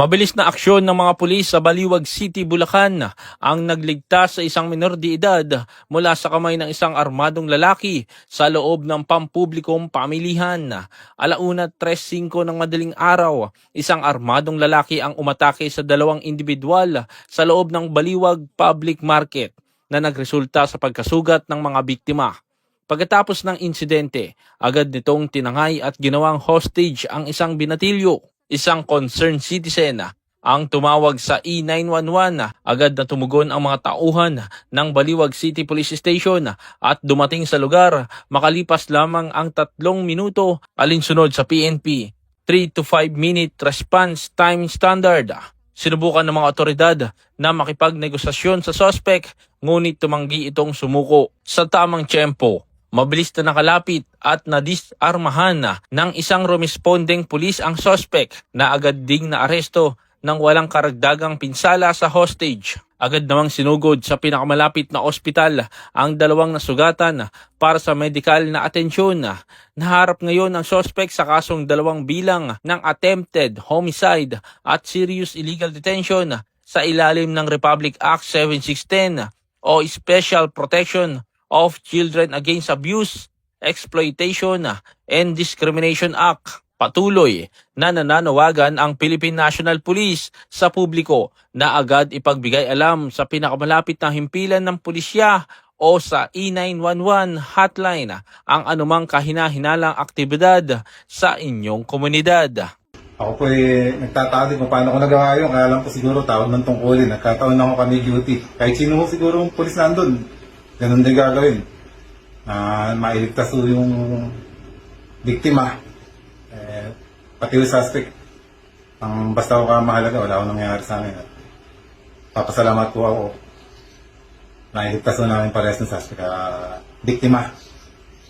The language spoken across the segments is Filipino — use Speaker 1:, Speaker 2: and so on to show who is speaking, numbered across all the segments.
Speaker 1: Mabilis na aksyon ng mga pulis sa Baliwag City, Bulacan ang nagligtas sa isang minor de edad mula sa kamay ng isang armadong lalaki sa loob ng pampublikong pamilihan. 1:35 ng madaling araw, isang armadong lalaki ang umatake sa dalawang individual sa loob ng Baliwag Public Market na nagresulta sa pagkasugat ng mga biktima. Pagkatapos ng insidente, agad nitong tinangay at ginawang hostage ang isang binatilyo. Isang concerned citizen ang tumawag sa E911. Agad na tumugon ang mga tauhan ng Baliwag City Police Station at dumating sa lugar makalipas lamang ang 3 minuto alinsunod sa PNP 3 to 5 minute response time standard. Sinubukan ng mga otoridad na makipagnegosasyon sa suspect ngunit tumanggi itong sumuko. Sa tamang tiyempo, mabilis na nakalapit at nadisarmahan ng isang rumesponding pulis ang suspect na agad ding naaresto nang walang karagdagang pinsala sa hostage. Agad namang sinugod sa pinakamalapit na ospital ang dalawang nasugatan para sa medical na atensyon. Naharap ngayon ang suspect sa kasong 2 bilang ng attempted homicide at serious illegal detention sa ilalim ng Republic Act 7610 o Special Protection of Children Against Abuse, Exploitation, and Discrimination Act. Patuloy na nananawagan ang Philippine National Police sa publiko na agad ipagbigay alam sa pinakamalapit na himpilan ng pulisya o sa E911 hotline ang anumang kahina-hinalang aktibidad sa inyong komunidad.
Speaker 2: Ako po nagtataka din kung paano ko nagawa yun. Kaya lang po siguro tawag ng tungkulin. Nagkataon ako kami duty. Kahit sino mo siguro yung pulis nandun, ganun din gagawin. Mailigtas po yung biktima. Pati yung suspect. Basta ako mahalaga, wala akong nangyayari sa amin. Papasalamat po ako. Nailigtas po namin parehas ng suspect. Biktima.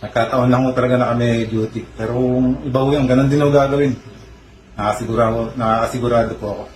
Speaker 2: Nagkataon lang po talaga na kami duty. Pero kung iba po yun, ganun din ako gagawin. Nakasigurado po ako.